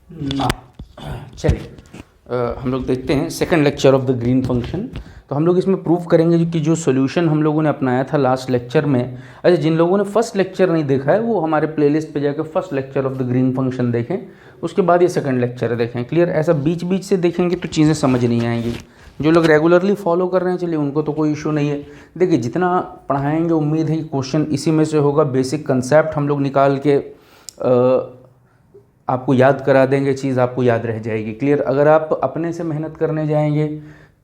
चलिए हम लोग देखते हैं second lecture of the Green function. तो हम लोग इसमें प्रूव करेंगे कि जो सॉल्यूशन हम लोगों ने अपनाया था लास्ट लेक्चर में। अच्छा, जिन लोगों ने फर्स्ट लेक्चर नहीं देखा है वो हमारे प्लेलिस्ट पे जाकर first lecture of the Green function देखें, उसके बाद ये सेकंड लेक्चर देखें। क्लियर? ऐसा बीच बीच से देखेंगे तो चीज़ें समझ नहीं आएंगी। जो लोग रेगुलरली फॉलो कर रहे हैं चलिए उनको तो कोई इशू नहीं है। देखिए जितना पढ़ाएंगे उम्मीद है कि क्वेश्चन इसी में से होगा। बेसिक कंसेप्ट हम लोग निकाल के आपको याद करा देंगे, चीज़ आपको याद रह जाएगी। क्लियर? अगर आप अपने से मेहनत करने जाएंगे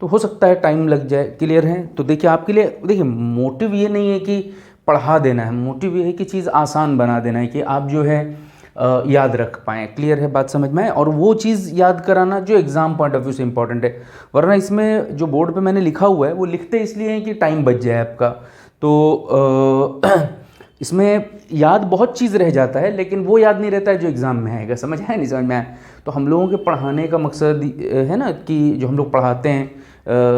तो हो सकता है टाइम लग जाए। क्लियर है? तो देखिए आपके लिए देखिए मोटिव ये नहीं है कि पढ़ा देना है, मोटिव ये है कि चीज़ आसान बना देना है कि आप जो है याद रख पाएँ। क्लियर है? बात समझ में आए? और वो चीज़ याद कराना जो एग्ज़ाम पॉइंट ऑफ व्यू से इंपॉर्टेंट है। वरना इसमें जो बोर्ड पे मैंने लिखा हुआ है वो लिखते इसलिए है कि टाइम बच जाए आपका। तो इसमें याद बहुत चीज़ रह जाता है लेकिन वो याद नहीं रहता है जो एग्ज़ाम में आएगा। समझ है? नहीं समझ में आए? तो हम लोगों के पढ़ाने का मकसद है ना कि जो हम लोग पढ़ाते हैं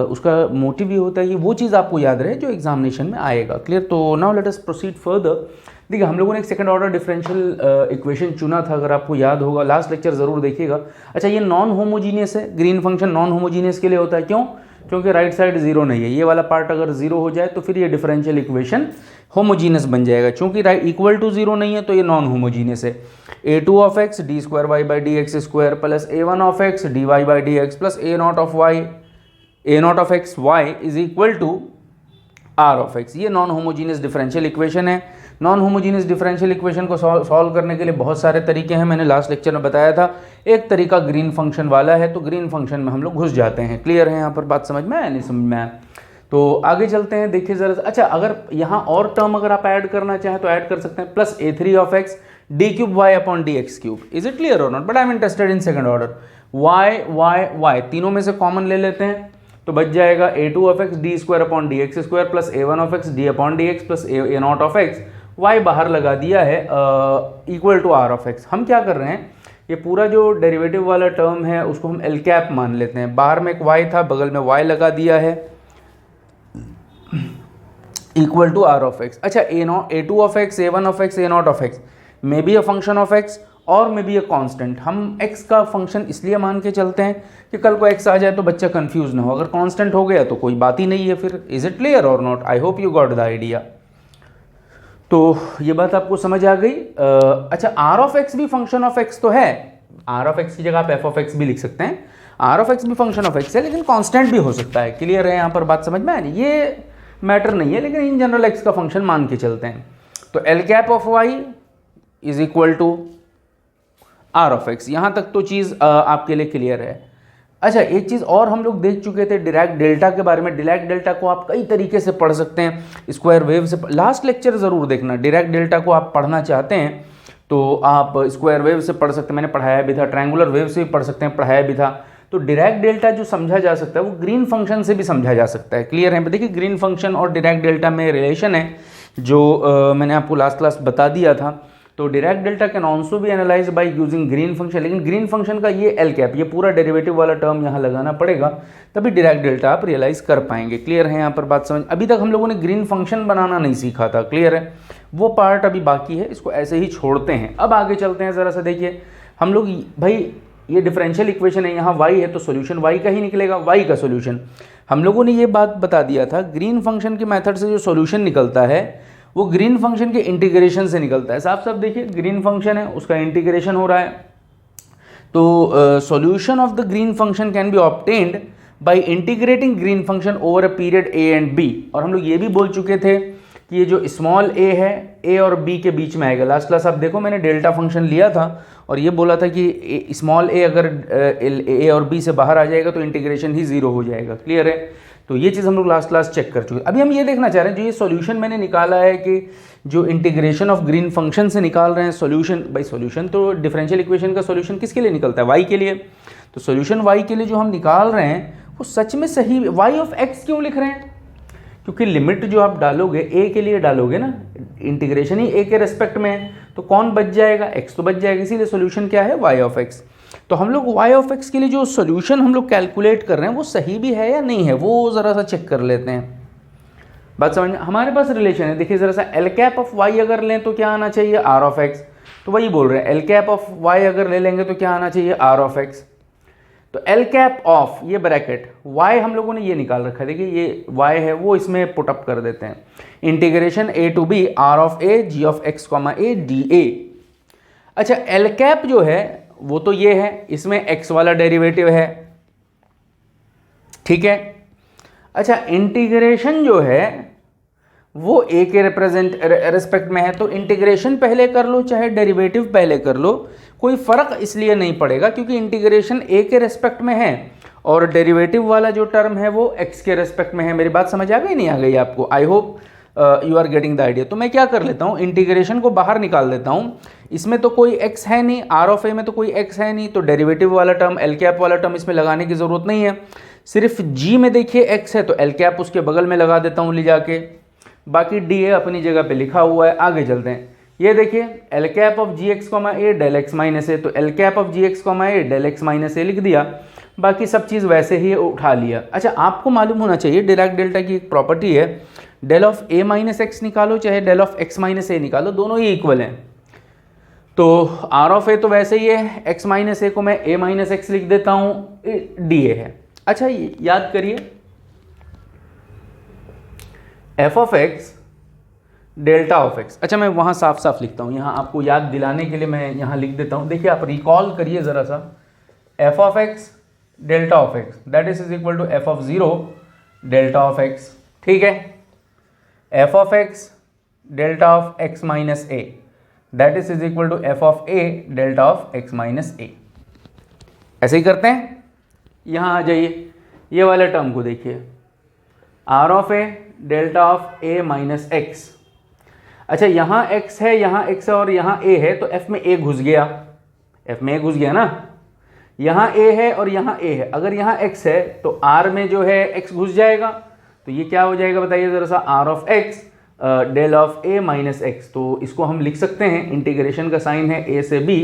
उसका मोटिव ये होता है कि वो चीज़ आपको याद रहे जो एग्जामिनेशन में आएगा। क्लियर? तो नाउ लेट अस प्रोसीड फर्दर। देखिए हम लोगों ने एक सेकंड ऑर्डर डिफरेंशियल इक्वेशन चुना था, अगर आपको याद होगा लास्ट लेक्चर ज़रूर देखिएगा। अच्छा, ये नॉन होमोजीनियस है। ग्रीन फंक्शन नॉन होमोजीनियस के लिए होता है। क्यों? क्योंकि राइट साइड जीरो नहीं है। ये वाला पार्ट अगर जीरो हो जाए तो फिर ये डिफरेंशियल इक्वेशन होमोजीनियस बन जाएगा। चूंकि राइट इक्वल टू जीरो नहीं है तो ये नॉन होमोजीनियस है। a2 of x d square y by d x square plus a1 of x d y by d x plus a not of x y is equal to r of x. ये non homogeneous differential equation है। Non homogeneous differential equation को solve करने के लिए बहुत सारे तरीके हैं, मैंने लास्ट लेक्चर में बताया था। एक तरीका ग्रीन फंक्शन वाला है, तो ग्रीन फंक्शन में हम लोग घुस जाते हैं। क्लियर है? यहाँ पर बात समझ में आया? नहीं समझ में आया? तो आगे चलते हैं। देखिए जरा। अच्छा, अगर यहाँ और टर्म अगर आप ऐड करना चाहें तो ऐड कर सकते हैं। Plus a3 of x d cube y upon d x cube. Is it clear और not? But I am interested in second order. Y y y तीनों में से कॉमन ले लेते हैं तो बच जाएगा a2 of x d square upon d x square plus a1 of x d upon d x plus a not of x y बाहर लगा दिया है equal to r of x. हम क्या कर रहे हैं, ये पूरा जो डेरिवेटिव वाला टर्म है उसको हम एल कैप मान लेते हैं। बाहर में एक y था, बगल में y लगा दिया है equal to r of x. अच्छा, a2 of x, a1 of x, a not of x may be a function of x और मे बी अ कांस्टेंट। हम x का फंक्शन इसलिए मान के चलते हैं कि कल को x आ जाए तो बच्चा कंफ्यूज ना हो। अगर कांस्टेंट हो गया तो कोई बात ही नहीं है फिर। इज इट क्लियर और not? I hope you got the idea. तो ये बात आपको समझ आ गई। अच्छा, आर ऑफ एक्स भी फंक्शन ऑफ एक्स तो है। आर ऑफ एक्स की जगह आप एफ ऑफ एक्स भी लिख सकते हैं। आर ऑफ एक्स भी फंक्शन ऑफ एक्स है लेकिन कांस्टेंट भी हो सकता है। क्लियर है? यहाँ पर बात समझ में आ रही? ये मैटर नहीं है लेकिन इन जनरल एक्स का फंक्शन मान के चलते हैं। तो L cap of y is equal to r of x. यहाँ तक तो चीज़ आपके लिए क्लियर है। अच्छा, एक चीज़ और हम लोग देख चुके थे डिराक डेल्टा के बारे में। डिराक डेल्टा को आप कई तरीके से पढ़ सकते हैं। स्क्वायर वेव से लास्ट लेक्चर ज़रूर देखना। डिराक डेल्टा को आप पढ़ना चाहते हैं तो आप स्क्वायर वेव से पढ़ सकते हैं, मैंने पढ़ाया भी था। ट्रायंगुलर वेव से भी पढ़ सकते हैं, पढ़ाया भी था। तो डिराक डेल्टा जो समझा जा सकता है वो ग्रीन फंक्शन से भी समझा जा सकता है। क्लियर है? देखिए ग्रीन फंक्शन और डिराक डेल्टा में रिलेशन है जो मैंने आपको लास्ट क्लास बता दिया था। तो डिराक डेल्टा कैन ऑल्सो भी analyze by using green function. लेकिन ग्रीन फंक्शन का ये एल कैप, ये पूरा डेरिवेटिव वाला टर्म यहाँ लगाना पड़ेगा तभी डिराक डेल्टा आप रियलाइज कर पाएंगे। क्लियर है? यहाँ पर बात समझ? अभी तक हम लोगों ने ग्रीन फंक्शन बनाना नहीं सीखा था। क्लियर है? वो पार्ट अभी बाकी है, इसको ऐसे ही छोड़ते हैं। अब आगे चलते हैं ज़रा सा। देखिए हम लोग भाई ये डिफरेंशियल इक्वेशन है, यहाँ y है तो सोल्यूशन y का ही निकलेगा। y का सोल्यूशन हम लोगों ने ये बात बता दिया था, ग्रीन फंक्शन के मेथड से जो सोल्यूशन निकलता है वो ग्रीन फंक्शन के इंटीग्रेशन से निकलता है। साफ साफ देखिए ग्रीन फंक्शन है उसका इंटीग्रेशन हो रहा है। तो solution of the Green function can be obtained by integrating green function over a period a and b। और हम लोग ये भी बोल चुके थे कि ये जो स्मॉल a है a और b के बीच में आएगा। लास्ट क्लास आप देखो मैंने डेल्टा फंक्शन लिया था और ये बोला था कि स्मॉल a अगर a और b से बाहर आ जाएगा तो इंटीग्रेशन ही जीरो हो जाएगा। क्लियर है? तो ये चीज़ हम लोग लास्ट क्लास चेक कर चुके। अभी हम ये देखना चाह रहे हैं जो ये सॉल्यूशन मैंने निकाला है कि जो इंटीग्रेशन ऑफ ग्रीन फंक्शन से निकाल रहे हैं सॉल्यूशन। भाई सॉल्यूशन तो डिफरेंशियल इक्वेशन का सॉल्यूशन किसके लिए निकलता है? y के लिए। तो सॉल्यूशन y के लिए जो हम निकाल रहे हैं वो सच में सही। y ऑफ x क्यों लिख रहे हैं? क्योंकि लिमिट जो आप डालोगे a के लिए डालोगे ना, इंटीग्रेशन ही a के रेस्पेक्ट में है तो कौन बच जाएगा? x तो बच जाएगा। इसीलिए सॉल्यूशन क्या है? y of x। तो हम लोग y ऑफ x के लिए जो सॉल्यूशन हम लोग कैलकुलेट कर रहे हैं वो सही भी है या नहीं है वो ज़रा सा चेक कर लेते हैं। बात समझ? हमारे पास रिलेशन है। देखिए ज़रा सा एल कैप ऑफ y अगर लें तो क्या आना चाहिए? r of x। तो वही बोल रहे हैं एल कैप ऑफ वाई अगर ले लेंगे तो क्या आना चाहिए, आर ऑफ एक्स। तो एल कैप ऑफ ये ब्रैकेट वाई हम लोगों ने ये निकाल रखा है, देखिए ये वाई है वो इसमें पुटअप कर देते हैं, integration a to b r of a g of x comma a d a. अच्छा एल कैप जो है वो तो ये है, इसमें एक्स वाला डेरिवेटिव है, ठीक है। अच्छा इंटीग्रेशन जो है वो ए के रेस्पेक्ट में है, तो इंटीग्रेशन पहले कर लो चाहे डेरिवेटिव पहले कर लो, कोई फर्क इसलिए नहीं पड़ेगा क्योंकि इंटीग्रेशन ए के रेस्पेक्ट में है और डेरिवेटिव वाला जो टर्म है वो एक्स के रेस्पेक्ट में है। मेरी बात समझ आ गई नहीं आ गई आपको? I hope you are getting the idea. तो मैं क्या कर लेता हूँ, इंटीग्रेशन को बाहर निकाल देता हूँ, इसमें तो कोई एक्स है नहीं, आर ऑफ ए में तो कोई एक्स है नहीं, तो डेरिवेटिव वाला टर्म एल कैप वाला टर्म इसमें लगाने की ज़रूरत नहीं है। सिर्फ जी में देखिए एक्स है तो एल कैप उसके बगल में लगा देता हूँ ले जाके, बाकी डी ए अपनी जगह पे लिखा हुआ है। आगे चलते हैं, ये देखिए L cap of g x comma a del x minus a, तो L cap of g x comma a del x minus a लिख दिया, बाकी सब चीज़ वैसे ही उठा लिया। अच्छा आपको मालूम होना चाहिए डिराक डेल्टा की एक प्रॉपर्टी है, del of a minus x निकालो चाहे del of x minus a निकालो, दोनों ही इक्वल हैं। तो आर ऑफ ए तो वैसे ही है, एक्स माइनस ए को मैं ए माइनस एक्स लिख देता हूँ, डी ए है। अच्छा याद करिए F of x delta of x, अच्छा मैं वहाँ साफ साफ लिखता हूँ, यहाँ आपको याद दिलाने के लिए मैं यहाँ लिख देता हूँ। देखिए आप रिकॉल करिए ज़रा सा, f of x delta of x that is equal to f of zero delta of x, ठीक है। F of x delta of x minus a that is equal to f of a delta of x minus a. ऐसे ही करते हैं, यहाँ आ जाइए, ये वाले टर्म को देखिए, r of a delta of a minus x. अच्छा यहाँ x है, यहाँ x है और यहाँ a है, तो f में a घुस गया, f में a घुस गया ना, यहाँ a है और यहाँ a है, अगर यहाँ x है तो r में जो है x घुस जाएगा, तो ये क्या हो जाएगा बताइए ज़रा सा, r of x del of a minus x. तो इसको हम लिख सकते हैं, इंटीग्रेशन का साइन है a से b,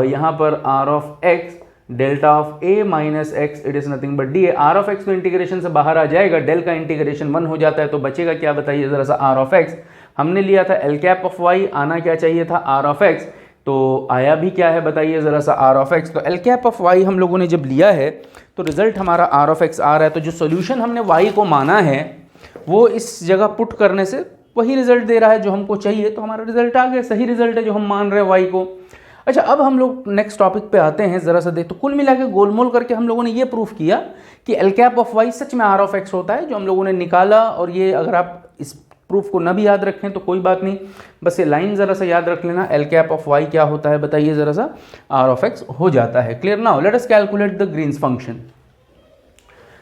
यहाँ पर r of x delta of a minus x, it is nothing but d a. R of x तो इंटीग्रेशन से बाहर आ जाएगा, डेल का इंटीग्रेशन 1 हो जाता है, तो बचेगा क्या बताइए ज़रा सा, आर ऑफ एक्स। हमने लिया था एल कैप ऑफ वाई, आना क्या चाहिए था, आर ऑफ एक्स, तो आया भी क्या है बताइए ज़रा सा, आर ऑफ एक्स। तो एल कैप ऑफ वाई हम लोगों ने जब लिया है तो रिजल्ट हमारा आर ऑफ एक्स आ रहा है, तो जो सोल्यूशन हमने वाई को माना है वो इस जगह पुट करने से वही रिजल्ट दे रहा है जो हमको चाहिए, तो हमारा रिजल्ट आ गया, सही रिजल्ट है जो हम मान रहे हैं वाई को। अच्छा अब हम लोग नेक्स्ट टॉपिक पे आते हैं, ज़रा सा देख, तो कुल मिला के गोलमोल करके हम लोगों ने ये प्रूफ किया कि एल कैप ऑफ वाई सच में आर ऑफ एक्स होता है, जो हम लोगों ने निकाला। और ये अगर आप इस प्रूफ को ना भी याद रखें तो कोई बात नहीं, बस ये लाइन ज़रा सा याद रख लेना, एल कैप ऑफ वाई क्या होता है बताइए ज़रा सा, आर ऑफ एक्स हो जाता है। Clear? Now let us calculate the Green's function.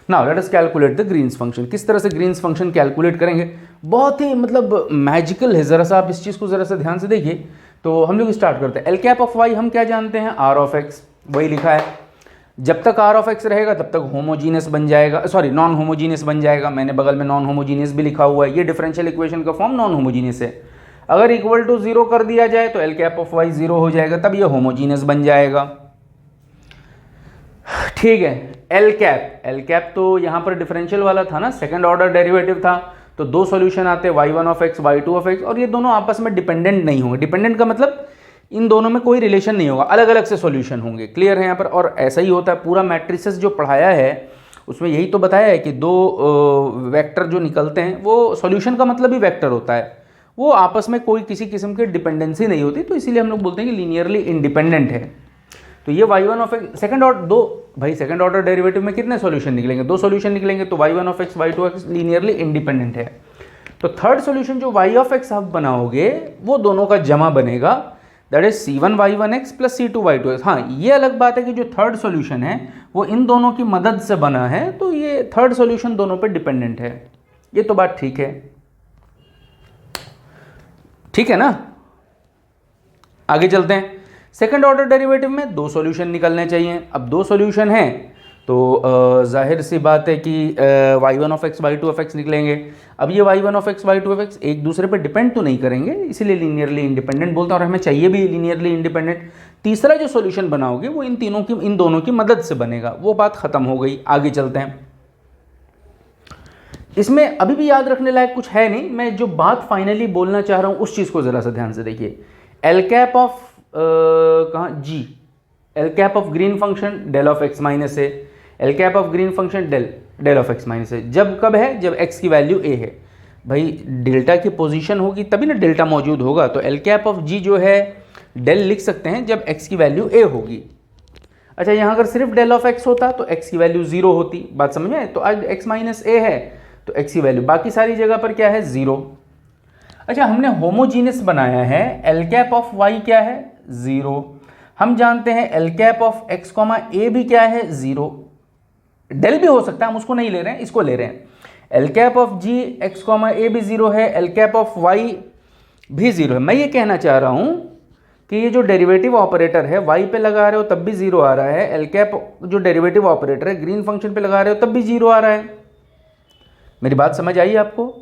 Now let us calculate the Green's function. किस तरह से ग्रीन्स फंक्शन कैलकुलेट करेंगे, बहुत ही मतलब मैजिकल है, ज़रा सा आप इस चीज़ को ज़रा सा ध्यान से देखिए। तो हम लोग स्टार्ट करते हैं, एल कैप ऑफ वाई हम क्या जानते हैं, आर ऑफ एक्स, वही लिखा है। जब तक आर ऑफ एक्स रहेगा तब तक होमोजीनियस बन जाएगा, सॉरी नॉन होमोजीनियस बन जाएगा, मैंने बगल में नॉन होमोजीनियस भी लिखा हुआ है, ये डिफरेंशियल इक्वेशन का फॉर्म नॉन होमोजीनियस है। अगर इक्वल टू 0 कर दिया जाए तो एल कैप ऑफ वाई 0 हो जाएगा, तब ये होमोजीनियस बन जाएगा, ठीक है। एल कैप तो यहाँ पर डिफरेंशियल वाला था ना, सेकंड ऑर्डर डेरिवेटिव था, तो दो सॉल्यूशन आते हैं y1 of x y2 of x, और ये दोनों आपस में डिपेंडेंट नहीं होंगे। डिपेंडेंट का मतलब इन दोनों में कोई रिलेशन नहीं होगा, अलग अलग से सॉल्यूशन होंगे। क्लियर है यहाँ पर? और ऐसा ही होता है, पूरा मैट्रिसेस जो पढ़ाया है उसमें यही तो बताया है कि दो वेक्टर जो निकलते हैं वो सॉल्यूशन का मतलब ही वेक्टर होता है, वो आपस में कोई किसी किस्म की डिपेंडेंसी नहीं होती, तो इसीलिए हम लोग बोलते हैं कि लीनियरली इंडिपेंडेंट है। तो ये y1 of x second order, दो भाई सेकंड ऑर्डर डेरिवेटिव में कितने सॉल्यूशन निकलेंगे, दो सॉल्यूशन निकलेंगे, तो y1 of x y2 of x linearly independent है। तो थर्ड सॉल्यूशन जो y ऑफ x आप बनाओगे वो दोनों का जमा बनेगा, that is c1y1x plus c2y2x। हाँ ये अलग बात है कि जो थर्ड सॉल्यूशन है वो इन दोनों की मदद से बना है, तो ये थर्ड सॉल्यूशन दोनों पे डिपेंडेंट है, ये तो बात ठीक है, ठीक है ना। आगे चलते हैं, सेकंड ऑर्डर डेरिवेटिव में दो सॉल्यूशन निकलने चाहिए। अब दो सॉल्यूशन हैं तो जाहिर सी बात है कि y1 of x y2 of x निकलेंगे। अब ये y1 of x y2 of x एक दूसरे पर डिपेंड तो नहीं करेंगे, इसीलिए लीनियरली इंडिपेंडेंट बोलते हैं, और हमें चाहिए भी लीनियरली इंडिपेंडेंट। तीसरा जो सॉल्यूशन बनाओगे वो इन दोनों की मदद से बनेगा, वो बात खत्म हो गई। आगे चलते हैं, इसमें अभी भी याद रखने लायक कुछ है नहीं, मैं जो बात फाइनली बोलना चाह रहा हूँ उस चीज़ को ज़रा सा ध्यान से देखिए। एल कैप ऑफ कहाँ जी, L cap of green function del of x minus a, L cap of green function del of x minus a. जब कब है, जब एक्स की वैल्यू ए है। भाई डेल्टा की पोजीशन होगी तभी ना डेल्टा मौजूद होगा, तो एल कैप ऑफ जी जो है डेल लिख सकते हैं जब एक्स की वैल्यू ए होगी। अच्छा, यहाँ अगर सिर्फ डेल ऑफ एक्स होता तो एक्स की वैल्यू जीरो होती, बात समझ में? तो आज एक्स माइनस ए है तो एक्स की वैल्यू बाकी सारी जगह पर क्या है, जीरो। अच्छा, हमने होमोजीनियस बनाया है, एल कैप ऑफ वाई क्या है, जीरो। हम जानते हैं L cap of x comma a भी क्या है, जीरो। डेल भी हो सकता है, हम उसको नहीं ले रहे हैं, इसको ले रहे हैं। L cap of g x comma a भी जीरो है, एल कैप ऑफ वाई भी जीरो है। मैं ये कहना चाह रहा हूं कि ये जो डेरिवेटिव ऑपरेटर है वाई पे लगा रहे हो तब भी जीरो आ रहा है, एल कैप जो डेरिवेटिव ऑपरेटर है ग्रीन फंक्शन पे लगा रहे हो तब भी जीरो आ रहा है। मेरी बात समझ आई आपको?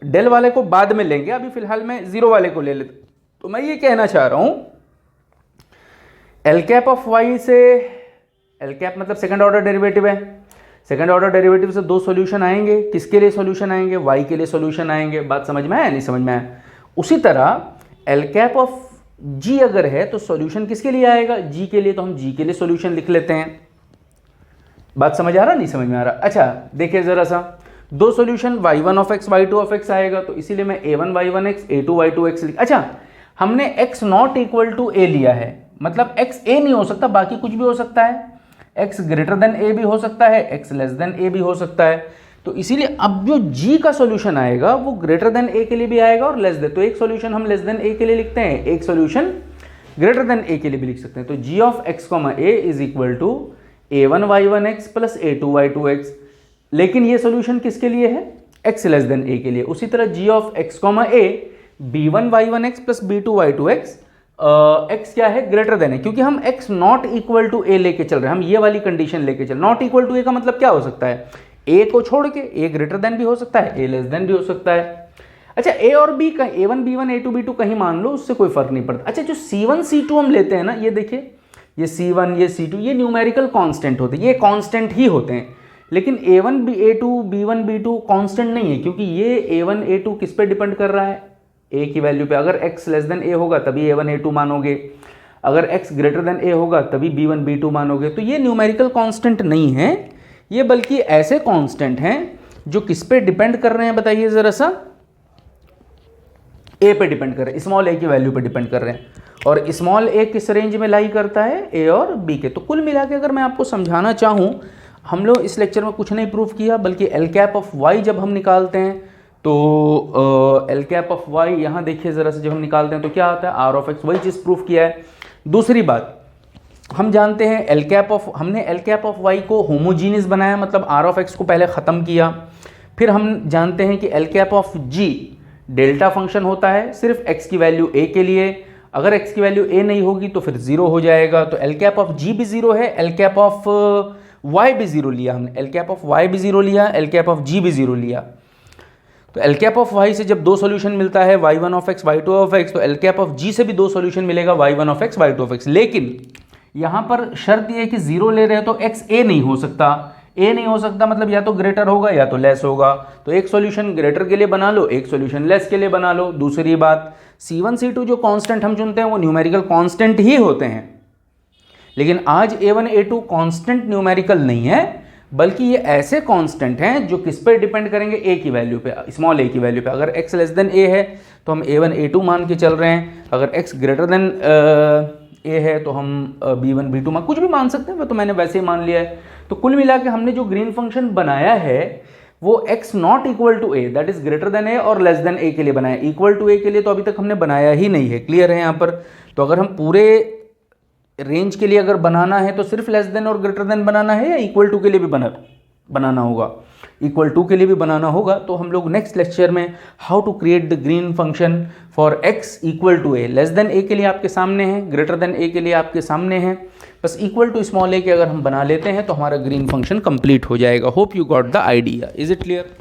डेल वाले को बाद में लेंगे, अभी फिलहाल मैं जीरो वाले को ले लेता। तो मैं ये कहना चाह रहा हूं एल कैप ऑफ वाई से, एल कैप मतलब सेकंड ऑर्डर डेरिवेटिव है, सेकंड ऑर्डर डेरिवेटिव से दो सॉल्यूशन आएंगे। किसके लिए सॉल्यूशन आएंगे, वाई के लिए सॉल्यूशन आएंगे। बात समझ में आया, नहीं समझ में आया? उसी तरह एल कैप ऑफ जी अगर है तो सॉल्यूशन किसके लिए आएगा, जी के लिए, तो हम जी के लिए सॉल्यूशन लिख लेते हैं। बात समझ आ रहा, नहीं समझ में आ रहा? अच्छा देखिए जरा सा, दो solution y1 of x y2 of x आएगा, तो इसीलिए मैं a1 y1x a2 y2x लिख। अच्छा, हमने x not equal to a लिया है, मतलब x a नहीं हो सकता, बाकी कुछ भी हो सकता है। x ग्रेटर देन a भी हो सकता है, x लेस देन a भी हो सकता है। तो इसीलिए अब जो g का सॉल्यूशन आएगा वो ग्रेटर देन a के लिए भी आएगा और लेस देन, तो एक सॉल्यूशन हम लेस देन a के लिए लिखते हैं, एक सॉल्यूशन ग्रेटर देन a के लिए भी लिख सकते हैं। तो g of x a is equal to a1 y1x plus a2 y2x। लेकिन ये सॉल्यूशन किसके लिए है, x लेस देन a के लिए। उसी तरह g of x a b1 y1x plus b2 y2x, x क्या है, ग्रेटर देन है, क्योंकि हम x not equal to a लेके चल रहे हैं, हम ये वाली कंडीशन लेके चल। नॉट इक्वल टू a का मतलब क्या हो सकता है, a को छोड़ के a ग्रेटर देन भी हो सकता है, a लेस देन भी हो सकता है। अच्छा, a और b का a1 b1 a2 b2 कहीं मान लो, उससे कोई फर्क नहीं पड़ता। अच्छा, जो c1 c2 हम लेते हैं ना, ये देखिए, ये c1 ये c2 ये न्यूमेरिकल कांस्टेंट होते हैं, ये कांस्टेंट ही होते हैं। लेकिन a1 a2 b1 b2 constant नहीं है, क्योंकि ये a1 a2 किस पे डिपेंड कर रहा है, a की वैल्यू पे। अगर x लेस देन a होगा तभी a1 a2 मानोगे, अगर x ग्रेटर देन a होगा तभी b1 b2 मानोगे। तो ये न्यूमेरिकल कांस्टेंट नहीं है, ये बल्कि ऐसे कांस्टेंट हैं जो किस पे डिपेंड कर रहे हैं, बताइए जरा सा, a पे डिपेंड कर रहे हैं, स्मॉल a की वैल्यू पे डिपेंड कर रहे हैं। और स्मॉल a किस रेंज में लाई करता है, a और b के। तो कुल मिला के अगर मैं आपको समझाना चाहूँ, हम लोग इस लेक्चर में कुछ नहीं प्रूफ किया, बल्कि एल कैप ऑफ वाई जब हम निकालते हैं तो एल कैप ऑफ वाई यहाँ देखिए ज़रा से, जब हम निकालते हैं तो क्या आता है, आर ऑफ एक्स, वही चीज़ प्रूफ किया है। दूसरी बात, हम जानते हैं एल कैप ऑफ, हमने एल कैप ऑफ वाई को होमोजीनियस बनाया, मतलब आर ऑफ एक्स को पहले ख़त्म किया। फिर हम जानते हैं कि L cap of G delta function होता है सिर्फ एक्स की वैल्यू ए के लिए, अगर एक्स की वैल्यू ए नहीं होगी तो फिर जीरो हो जाएगा। तो एल कैप ऑफ जी भी जीरो है, एल कैप ऑफ वाई भी जीरो लिया हमने, एल कैप ऑफ वाई भी जीरो लिया, एल कैप ऑफ जी भी जीरो लिया। तो एल कैप ऑफ वाई से जब दो सॉल्यूशन मिलता है y1 of x y2 of x, तो एल कैप ऑफ जी से भी दो सॉल्यूशन मिलेगा y1 of x y2 of x। लेकिन यहाँ पर शर्त यह है कि जीरो ले रहे हैं तो x a नहीं हो सकता, a नहीं हो सकता मतलब या तो ग्रेटर होगा या तो लेस होगा। तो एक सॉल्यूशन ग्रेटर के लिए बना लो, एक सॉल्यूशन लेस के लिए बना लो। दूसरी बात, c1 c2 जो कांस्टेंट हम चुनते हैं वो न्यूमेरिकल कांस्टेंट ही होते हैं, लेकिन आज a1 a2 कांस्टेंट न्यूमेरिकल नहीं है, बल्कि ये ऐसे कांस्टेंट हैं जो किस पे डिपेंड करेंगे, a की वैल्यू पे, स्मॉल a की वैल्यू पे। अगर x लेस देन a है तो हम a1 a2 मान के चल रहे हैं, अगर x ग्रेटर देन a है तो हम b1 b2 मान, कुछ भी मान सकते हैं, तो मैंने वैसे ही मान लिया है। तो कुल मिला के हमने जो ग्रीन फंक्शन बनाया है वो x not equal to a, that is greater than a और लेस देन a के लिए बनाया। इक्वल टू a के लिए तो अभी तक हमने बनाया ही नहीं है, क्लियर है यहाँ पर? तो अगर हम पूरे रेंज के लिए अगर बनाना है तो सिर्फ लेस देन और ग्रेटर देन बनाना है, या इक्वल टू के लिए भी बनाना होगा? इक्वल टू के लिए भी बनाना होगा। तो हम लोग नेक्स्ट लेक्चर में how to create the Green function for x equal to a, less than a के लिए आपके सामने है, ग्रेटर देन a के लिए आपके सामने है, बस इक्वल टू स्मॉल a के अगर हम बना लेते हैं तो हमारा ग्रीन फंक्शन कंप्लीट हो जाएगा। Hope you got the idea, is it clear?